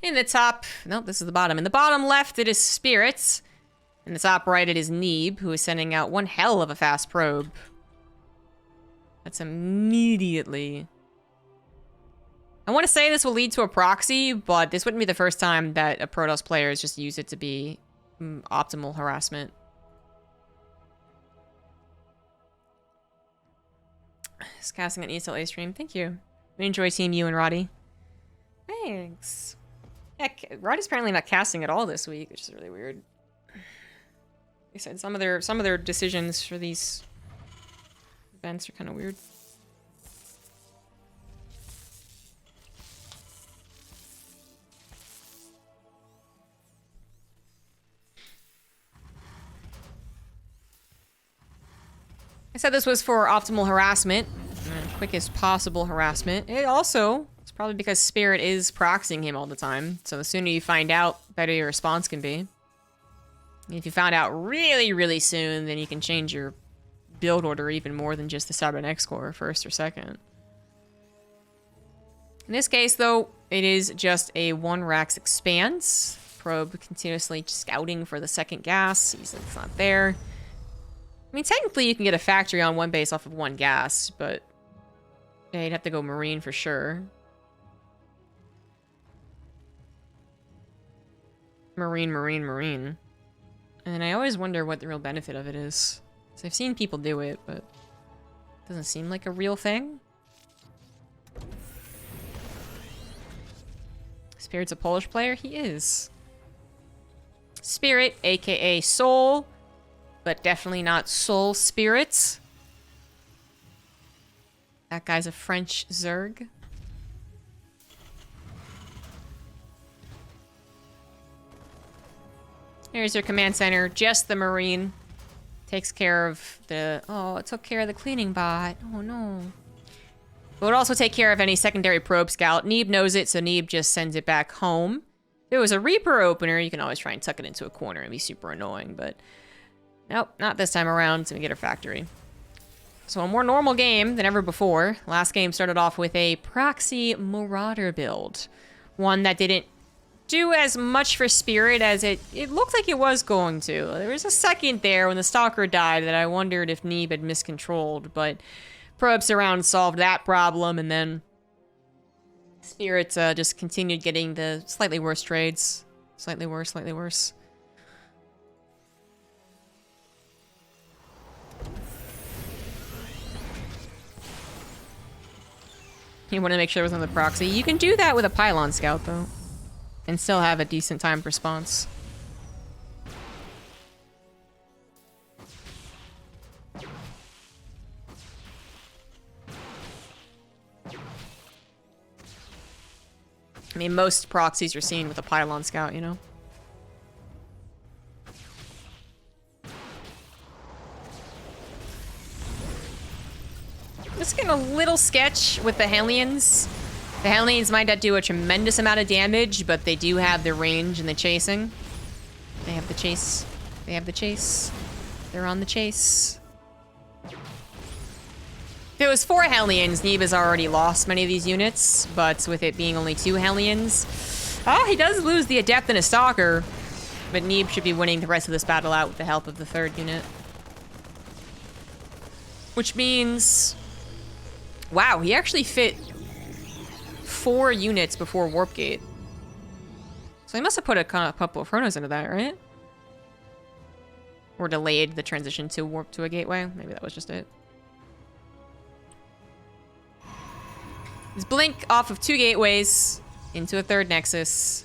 In the top... Nope, this is the bottom. In the bottom left, it is Spirits. In the top right, it is Neeb, who is sending out one hell of a fast probe. That's immediately... I want to say this will lead to a proxy, but this wouldn't be the first time that a Protoss player has just used it to be optimal harassment. Just casting an ESLA stream. Thank you. We enjoy seeing you and Roddy. Thanks. Yeah, Roddy's apparently not casting at all this week, which is really weird. They said some of their decisions for these events are kind of weird. I said this was for optimal harassment, quickest possible harassment. It also, it's probably because Spirit is proxying him all the time, so the sooner you find out, the better your response can be. If you found out really, really soon, then you can change your build order even more than just the Cybernex core, first or second. In this case, though, it is just a 1 Rax expands. Probe continuously scouting for the second gas, sees that it's not there. I mean, technically you can get a factory on 1 base off of 1 gas, but yeah, you'd have to go Marine for sure. Marine. And I always wonder what the real benefit of it is. So I've seen people do it, but it doesn't seem like a real thing. Spirit's a Polish player? He is. Spirit, aka Soul. But definitely not Soul Spirits. That guy's a French Zerg. Here's your command center. Just the Marine. Takes care of the... Oh, it took care of the cleaning bot. Oh, no. It would also take care of any secondary probe scout. Neeb knows it, so Neeb just sends it back home. If it was a Reaper opener, you can always try and tuck it into a corner and be super annoying, but... Nope, not this time around, so we get our factory. So a more normal game than ever before. Last game started off with a proxy Marauder build. One that didn't do as much for Spirit as it looked like it was going to. There was a second there when the Stalker died that I wondered if Neeb had miscontrolled, but Probe Surround solved that problem, and then Spirit just continued getting the slightly worse trades. Slightly worse. You want to make sure it was on the proxy. You can do that with a Pylon Scout, though. And still have a decent timed response. I mean, most proxies are seen with a Pylon Scout, you know? Just getting a little sketch with the Hellions. The Hellions might not do a tremendous amount of damage, but they do have the range and the chasing. They have the chase. They're on the chase. If it was 4 Hellions, Neeb has already lost many of these units, but with it being only 2 Hellions... Oh, he does lose the Adept and a Stalker, but Neeb should be winning the rest of this battle out with the help of the 3rd unit. Which means... Wow, he actually fit 4 units before Warp Gate. So he must have put a couple of Chronos into that, right? Or delayed the transition to Warp to a Gateway. Maybe that was just it. Let's blink off of 2 gateways into a 3rd nexus.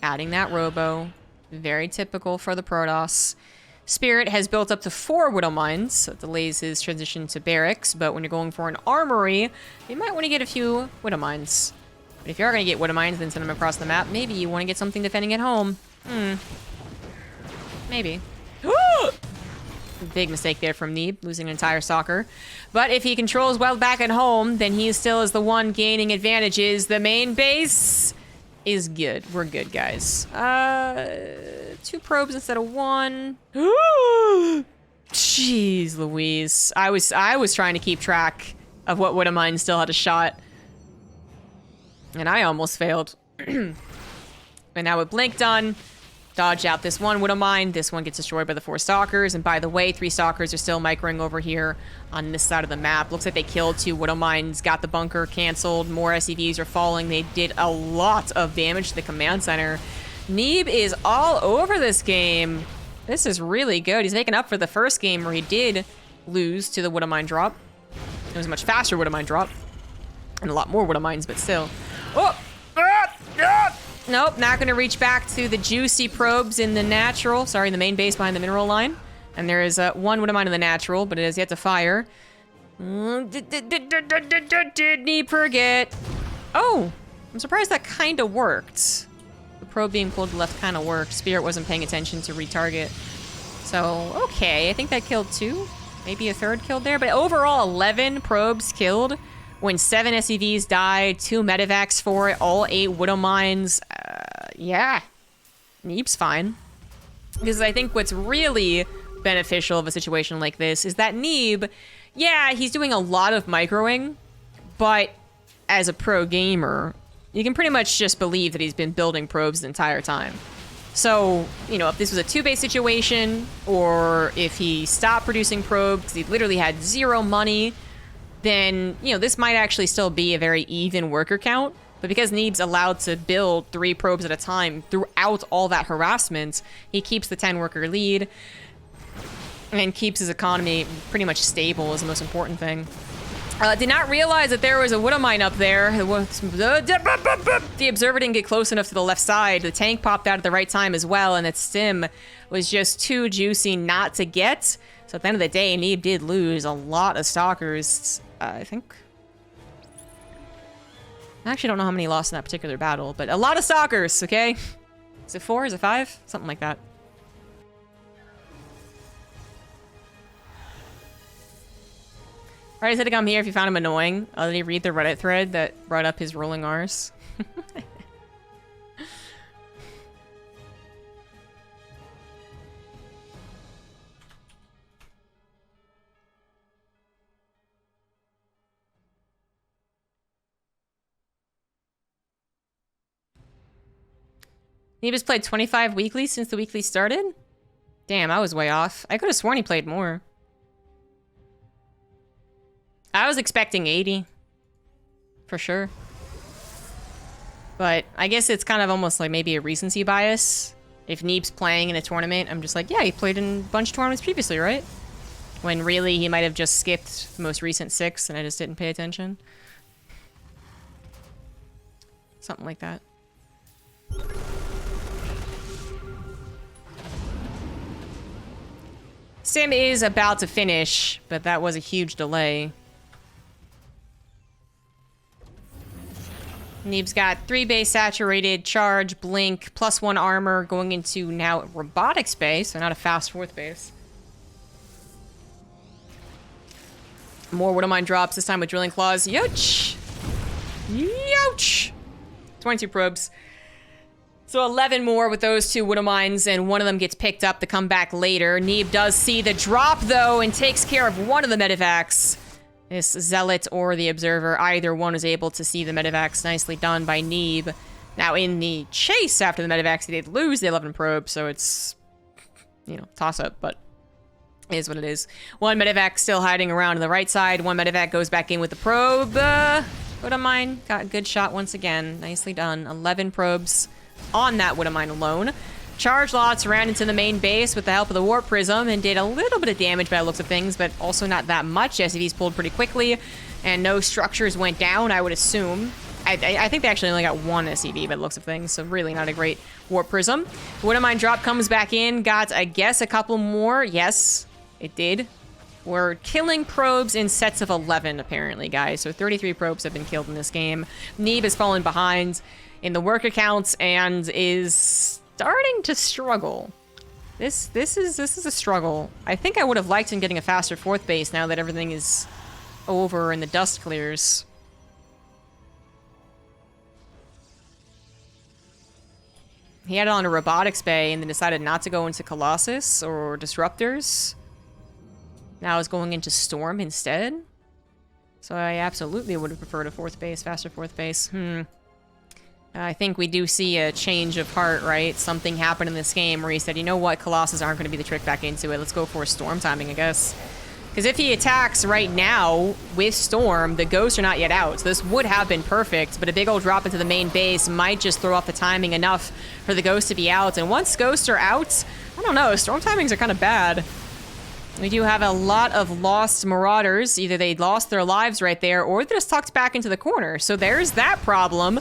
Adding that robo. Very typical for the Protoss. Spirit has built up to 4 Widow Mines, so it delays his transition to barracks, but when you're going for an armory, you might want to get a few Widow Mines. But if you are going to get Widow Mines, then send them across the map. Maybe you want to get something defending at home. Maybe. Big mistake there from Neeb, losing an entire soccer. But if he controls well back at home, then he still is the one gaining advantages. The main base is good. We're good, guys. 2 probes instead of 1. Jeez Louise. I was trying to keep track of what Widow Mine still had a shot. And I almost failed. And now with Blink done, dodge out this one Widow Mine. This one gets destroyed by the 4 Stalkers. And by the way, 3 Stalkers are still microing over here on this side of the map. Looks like they killed 2 Widow Mines, got the bunker canceled. More SCVs are falling. They did a lot of damage to the command center. Neeb is all over this game. This is really good. He's making up for the first game where he did lose to the Widow Mine drop. It was a much faster Widow Mine drop. And a lot more Widow Mines, but still. Oh! Nope, not going to reach back to the juicy probes in the natural. Sorry, the main base behind the mineral line. And there is 1 Widow Mine in the natural, but it has yet to fire. Did Neeb forget? Oh, I'm surprised that kind of worked. The probe being pulled to the left kind of worked. Spirit wasn't paying attention to retarget. So, okay, I think that killed 2. Maybe a 3rd killed there. But overall, 11 probes killed. When 7 SCVs died, 2 medevacs for it, all 8 Widow Mines. Yeah, Neeb's fine. Because I think what's really beneficial of a situation like this is that Neeb, yeah, he's doing a lot of microing, but as a pro gamer, you can pretty much just believe that he's been building probes the entire time. So, you know, if this was a 2-base situation, or if he stopped producing probes because he literally had 0 money, then, you know, this might actually still be a very even worker count. But because Neeb's allowed to build 3 probes at a time throughout all that harassment, he keeps the 10-worker lead and keeps his economy pretty much stable is the most important thing. Did not realize that there was a Widow Mine up there. The observer didn't get close enough to the left side. The tank popped out at the right time as well, and that stim was just too juicy not to get. So at the end of the day, Neeb did lose a lot of Stalkers, I think. I actually don't know how many he lost in that particular battle, but a lot of Stalkers, okay? Is it 4? Is it 5? Something like that. Alright, I said to come here if you found him annoying. Did he read the Reddit thread that brought up his rolling R's? Neeb has played 25 weeklies since the weekly started? Damn, I was way off. I could have sworn he played more. I was expecting 80. For sure. But I guess it's kind of almost like maybe a recency bias. If Neeb's playing in a tournament, I'm just like, yeah, he played in a bunch of tournaments previously, right? When really he might have just skipped the most recent 6 and I just didn't pay attention. Something like that. Sim is about to finish, but that was a huge delay. Neeb's got 3 base saturated, charge, blink, +1 armor, going into now robotics base, so not a fast 4th base. More Widow Mine drops, this time with drilling claws. Youch! Youch! 22 probes. So 11 more with those 2 Widow Mines, and one of them gets picked up to come back later. Neeb does see the drop, though, and takes care of one of the medevacs. This Zealot or the Observer, either one is able to see the medevacs. Nicely done by Neeb. Now, in the chase after the medevacs, they did lose the 11 probes, so it's, you know, toss-up, but it is what it is. One medevac still hiding around on the right side. One medevac goes back in with the probe. Widow Mine got a good shot once again. Nicely done. 11 probes on that Widow Mine alone. Charge lots ran into the main base with the help of the Warp Prism and did a little bit of damage by the looks of things, but also not that much. SCVs pulled pretty quickly. and no structures went down, I would assume. I think they actually only got one SCV by the looks of things, so really not a great Warp Prism. Widowmine drop comes back in, got, I guess, a couple more. Yes, it did. We're killing probes in sets of 11, apparently, guys. So 33 probes have been killed in this game. Neeb has fallen behind in the work accounts and is starting to struggle. This is a struggle. I think I would have liked him getting a faster 4th base now that everything is over and the dust clears. He had it on a robotics bay and then decided not to go into Colossus or Disruptors. Now is going into Storm instead. So I absolutely would have preferred a 4th base, faster 4th base. I think we do see a change of heart, right? Something happened in this game where he said, you know what, Colossus aren't going to be the trick back into it. Let's go for a Storm timing, I guess. Because if he attacks right now with Storm, the ghosts are not yet out. So this would have been perfect, but a big old drop into the main base might just throw off the timing enough for the ghosts to be out. And once ghosts are out, I don't know, Storm timings are kind of bad. We do have a lot of lost Marauders. Either they lost their lives right there, or they're just tucked back into the corner. So there's that problem.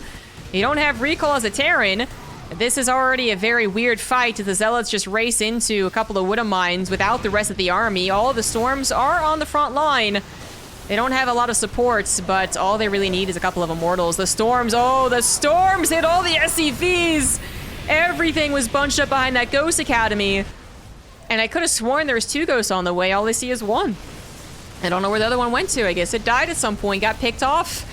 You don't have recall as a Terran. This is already a very weird fight. The Zealots just race into a couple of Widowmines without the rest of the army. All of the Storms are on the front line. They don't have a lot of supports, but all they really need is a couple of Immortals. The Storms, oh, the Storms hit all the SCVs! Everything was bunched up behind that Ghost Academy. And I could have sworn there was 2 ghosts on the way. All they see is 1. I don't know where the other one went to. I guess it died at some point, got picked off.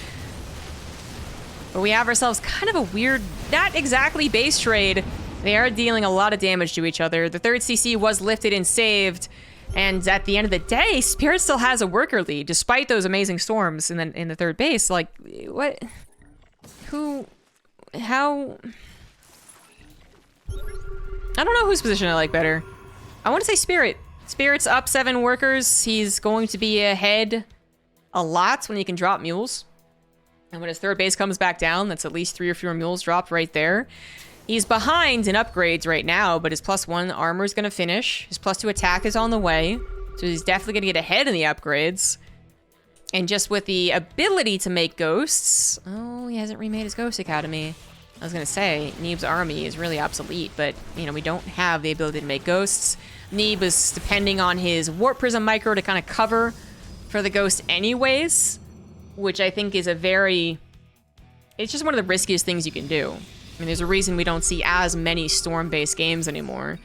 But we have ourselves kind of a weird, not exactly base trade. They are dealing a lot of damage to each other. The 3rd CC was lifted and saved. And at the end of the day, Spirit still has a worker lead, despite those amazing storms in the 3rd base. Like, what? Who? How? I don't know whose position I like better. I want to say Spirit. Spirit's up 7 workers. He's going to be ahead a lot when he can drop mules. And when his 3rd base comes back down, that's at least 3 or fewer mules dropped right there. He's behind in upgrades right now, but his +1 armor is going to finish. His +2 attack is on the way. So he's definitely going to get ahead in the upgrades. And just with the ability to make ghosts... Oh, he hasn't remade his Ghost Academy. I was going to say, Neeb's army is really obsolete, but, you know, we don't have the ability to make ghosts. Neeb is depending on his Warp Prism Micro to kind of cover for the ghost anyways, which I think is a very... It's just one of the riskiest things you can do. I mean, there's a reason we don't see as many Storm-based games anymore.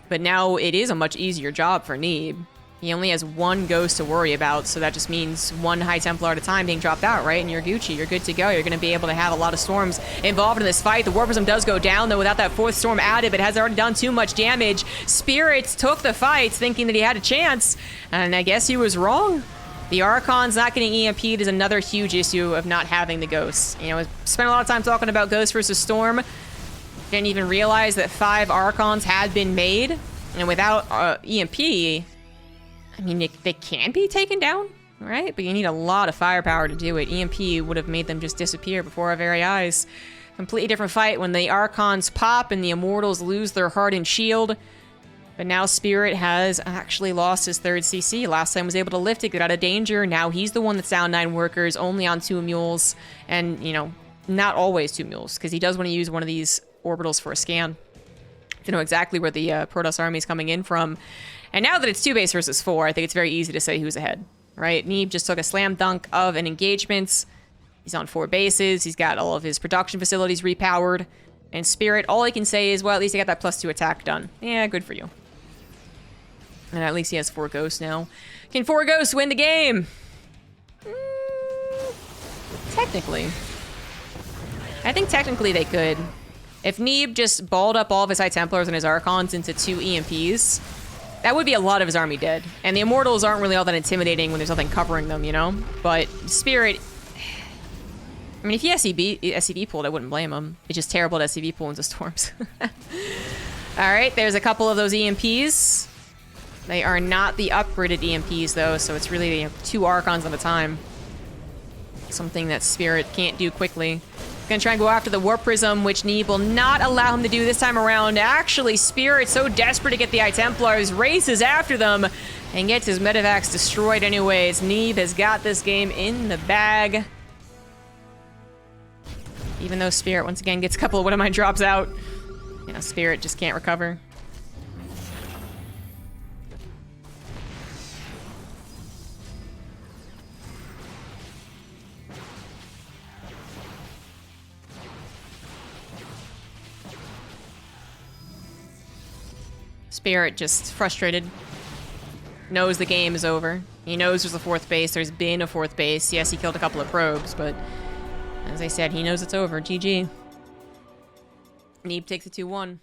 But now it is a much easier job for Neeb. He only has 1 ghost to worry about, so that just means 1 High Templar at a time being dropped out, right? And you're Gucci, you're good to go. You're going to be able to have a lot of storms involved in this fight. The Warp Prism does go down, though, without that 4th storm added, but has already done too much damage. Spirits took the fight, thinking that he had a chance, and I guess he was wrong. The Archons not getting EMP'd is another huge issue of not having the ghosts. You know, I spent a lot of time talking about Ghost versus Storm. Didn't even realize that 5 Archons had been made, and without EMP... I mean, they can be taken down, right? But you need a lot of firepower to do it. EMP would have made them just disappear before our very eyes. Completely different fight when the Archons pop and the Immortals lose their heart and shield. But now Spirit has actually lost his 3rd CC. Last time was able to lift it, get out of danger. Now he's the one that's down 9 workers, only on 2 mules. And, you know, not always 2 mules, because he does want to use one of these orbitals for a scan to know exactly where the Protoss army is coming in from. And now that it's 2 base versus 4, I think it's very easy to say who's ahead, right? Neeb just took a slam dunk of an engagement. He's on 4 bases. He's got all of his production facilities repowered. And Spirit, all I can say is, well, at least he got that +2 attack done. Yeah, good for you. And at least he has 4 ghosts now. Can 4 ghosts win the game? Technically. I think technically they could. If Neeb just balled up all of his High Templars and his Archons into 2 EMPs, that would be a lot of his army dead. And the Immortals aren't really all that intimidating when there's nothing covering them, you know? But Spirit... I mean, if he SCV pulled, I wouldn't blame him. It's just terrible at SCV pull into storms. Alright, there's a couple of those EMPs. They are not the upgraded EMPs, though, so it's really 2 Archons at a time. Something that Spirit can't do quickly. Gonna try and go after the Warp Prism, which Neeb will not allow him to do this time around. Actually, Spirit, so desperate to get the High Templars, races after them. And gets his medevacs destroyed anyways. Neeb has got this game in the bag. Even though Spirit, once again, gets a couple of one of my drops out. You know, Spirit just can't recover. Spirit just frustrated. Knows the game is over. He knows there's a fourth base. There's been a fourth base. Yes, he killed a couple of probes, but as I said, he knows it's over. GG. Neeb takes the 2-1.